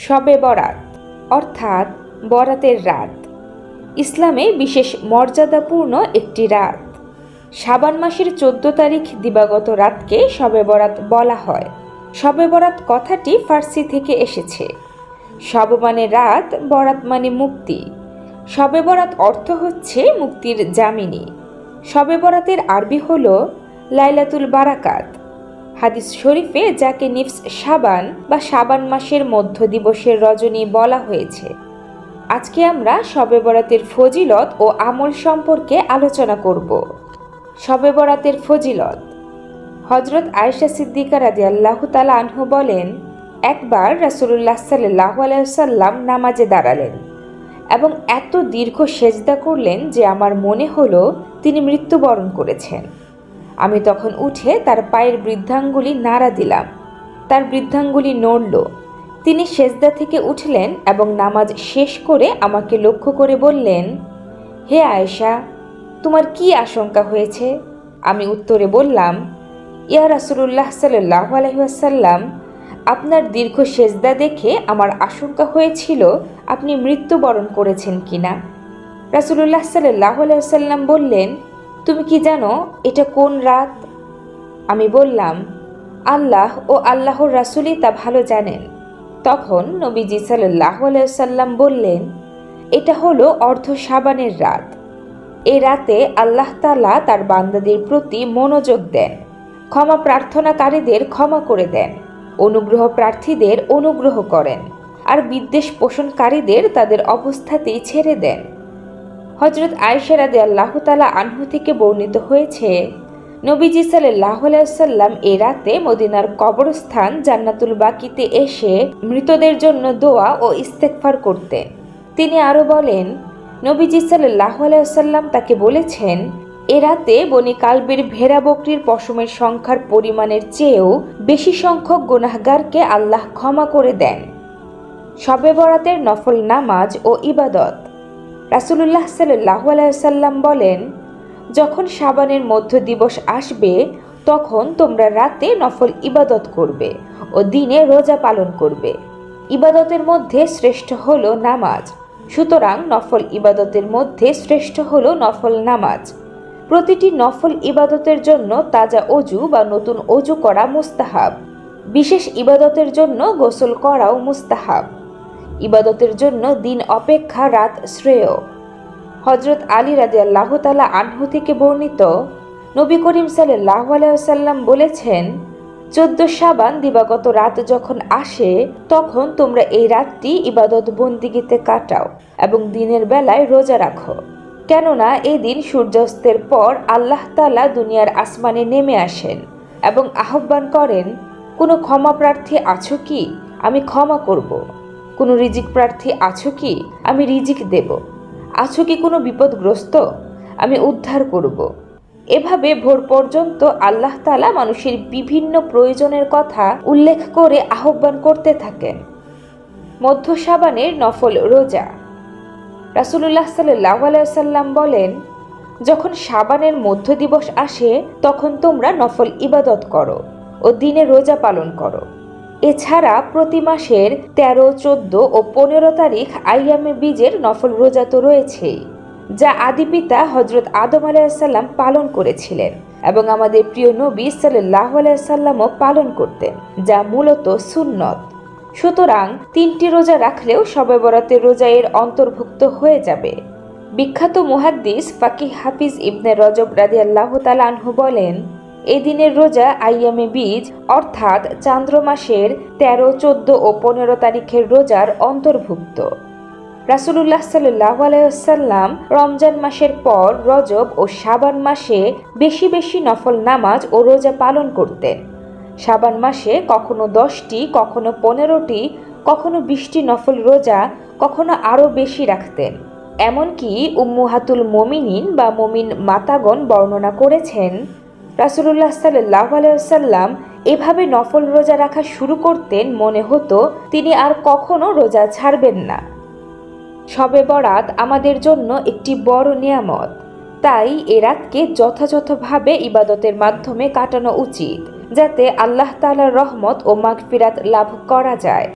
শবে বরাত অর্থাৎ বরাতের রাত ইসলামে বিশেষ মর্যাদাপূর্ণ একটি রাত। শাবান মাসের 14 তারিখ দিবাগত রাতকে শবে বরাত বলা হয়। শবে বরাত কথাটি ফার্সি থেকে এসেছে। শব মানে রাত, বরাত মানে মুক্তি। শবে বরাত অর্থ হচ্ছে মুক্তির জামিনী। শবে বরাতের আরবি হল লাইলাতুল বারাকাত। হাদিস শরীফে যাকে নিফস শাবান বা শাবান মাসের মধ্য দিবসের রজনী বলা হয়েছে। আজকে আমরা শবে বরাতের ফজিলত ও আমল সম্পর্কে আলোচনা করব। শবে বরাতের ফজিলত। হযরত আয়েশা সিদ্দিকা রাদিয়াল্লাহু তাআলা আনহু বলেন, একবার রাসূলুল্লাহ সাল্লাল্লাহু আলাইহি ওয়াসাল্লাম নামাজে দাঁড়ালেন এবং এত দীর্ঘ সেজদা করলেন যে আমার মনে হলো তিনি মৃত্যুবরণ করেছেন। আমি তখন উঠে তার পায়ের বৃদ্ধাঙ্গুলি নাড়া দিলাম। তার বৃদ্ধাঙ্গুলি নড়ল। তিনি সেজদা থেকে উঠলেন এবং নামাজ শেষ করে আমাকে লক্ষ্য করে বললেন, হে আয়েশা, তোমার কি আশঙ্কা হয়েছে? আমি উত্তরে বললাম, ইয়া রাসূলুল্লাহ সাল্লাল্লাহু আলাইহি ওয়াসাল্লাম, আপনার দীর্ঘ সেজদা দেখে আমার আশঙ্কা হয়েছিল আপনি মৃত্যুবরণ করেছেন কিনা। রাসূলুল্লাহ সাল্লাল্লাহু আলাইহি ওয়াসাল্লাম বললেন, তুমি কি জানো এটা কোন রাত? আমি বললাম, আল্লাহ ও আল্লাহর রাসূলই তা ভালো জানেন। তখন নবীজি সাল্লাল্লাহু আলাইহি ওয়াসাল্লাম বললেন, এটা হলো অর্ধ শাবানের রাত। এই রাতে আল্লাহ তাআলা তার বান্দাদের প্রতি মনোযোগ দেন, ক্ষমা প্রার্থনাকারীদের ক্ষমা করে দেন, অনুগ্রহ প্রার্থীদের অনুগ্রহ করেন, আর বিদ্বেষ পোষণকারীদের তাদের অবস্থাতেই ছেড়ে দেন। হযরত আয়েশা রাদিয়াল্লাহু তাআলা আনহু থেকে বর্ণিত হয়েছে, নবীজি সাল্লাল্লাহু আলাইহি ওয়াসাল্লাম এই রাতে মদিনার কবরস্থান জান্নাতুল বাকিতে এসে মৃতদের জন্য দোয়া ও ইস্তেগফার করতেন। তিনি আরও বলেন, নবীজি সাল্লাল্লাহু আলাইহি ওয়াসাল্লাম তাকে বলেছেন, এ রাতে বনি কালবির ভেড়া বকরির পশমের সংখ্যার পরিমাণের চেয়েও বেশি সংখ্যক গুনাহগারকে আল্লাহ ক্ষমা করে দেন। শবে বরাতের নফল নামাজ ও ইবাদত। রাসূলুল্লাহ সাল্লাল্লাহু আলাইহি ওয়াসাল্লাম বলেন, যখন শাবানের মধ্য দিবস আসবে তখন তোমরা রাতে নফল ইবাদত করবে ও দিনে রোজা পালন করবে। ইবাদতের মধ্যে শ্রেষ্ঠ হলো নামাজ। সুতরাং নফল ইবাদতের মধ্যে শ্রেষ্ঠ হলো নফল নামাজ। প্রতিটি নফল ইবাদতের জন্য তাজা অজু বা নতুন অজু করা মুস্তাহাব। বিশেষ ইবাদতের জন্য গোসল করাও মুস্তাহাব। ইবাদতের জন্য দিন অপেক্ষা রাত শ্রেয়। হযরত আলী রাদিয়াল্লাহু তাআলা আনহু থেকে বর্ণিত, নবী করিম সাল্লাল্লাহু আলাইহি ওয়াসাল্লাম বলেছেন, 14 শাবান দিবাগত রাত যখন আসে তখন তোমরা এই রাতটি ইবাদত বন্দিগিতে কাটাও এবং দিনের বেলায় রোজা রাখো। কেননা এই দিন সূর্যাস্তের পর আল্লাহ তাআলা দুনিয়ার আসমানে নেমে আসেন এবং আহ্বান করেন, কোনো ক্ষমা প্রার্থী আছো কি? আমি ক্ষমা করব। কোনো রিজিক প্রার্থী আছো কি? আমি রিজিক দেব। আছো কি কোনো বিপদগ্রস্ত? আমি উদ্ধার করব। এভাবে ভোর পর্যন্ত আল্লাহ তাআলা মানুষের বিভিন্ন প্রয়োজনের কথা উল্লেখ করে আহ্বান করতে থাকেন। মধ্য শাবানের নফল রোজা। রাসূলুল্লাহ সাল্লাল্লাহু আলাইহি ওয়াসাল্লাম বলেন, যখন শাবানের মধ্য দিবস আসে তখন তোমরা নফল ইবাদত করো ও দিনে রোজা পালন করো। এছাড়া প্রতি মাসের 13, 14 ও 15 তারিখ আইয়ামে বীজের নফল রোজা তো রয়েছেই, যা আদি পিতা হযরত আদম আলাইহিস সালাম পালন করেছিলেন এবং আমাদের প্রিয় নবী সাল্লাল্লাহু আলাইহি সাল্লামও পালন করতেন, যা মূলত সুন্নত। সুতরাং 3টি রোজা রাখলেও শবে বরাতের রোজা এর অন্তর্ভুক্ত হয়ে যাবে। বিখ্যাত মুহাদ্দিস ফাকিহ হাফিজ ইবনে রজব রাদিয়াল্লাহু তাআলা আনহু বলেন, এই দিনের রোজা আইয়ামে বীজ অর্থাৎ চান্দ্র মাসের 13, 14 ও 15 তারিখের রোজার অন্তর্ভুক্ত। রাসূলুল্লাহ সাল্লাল্লাহু আলাইহি ওয়াসাল্লাম রমজান মাসের পর রজব ও শাবান মাসে বেশি বেশি নফল নামাজ ও রোজা পালন করতেন। শাবান মাসে কখনো 10টি, কখনো 15টি, কখনো 20টি নফল রোজা, কখনো আরও বেশি রাখতেন। এমনকি উম্মুহাতুল মুমিনিন বা মুমিন মাতাগণ বর্ণনা করেছেন, রাসূলুল্লাহ সাল্লাল্লাহু আলাইহি ওয়াসাল্লাম এভাবে নফল রোজা রাখা শুরু করতেন, মনে হতো তিনি আর কখনো রোজা ছাড়বেন না। শবে বরাত আমাদের জন্য একটি বড় নিয়ামত, তাই এ রাতকে যথাযথভাবে ইবাদতের মাধ্যমে কাটানো উচিত, যাতে আল্লাহ তাআলার রহমত ও মাগফিরাত লাভ করা যায়।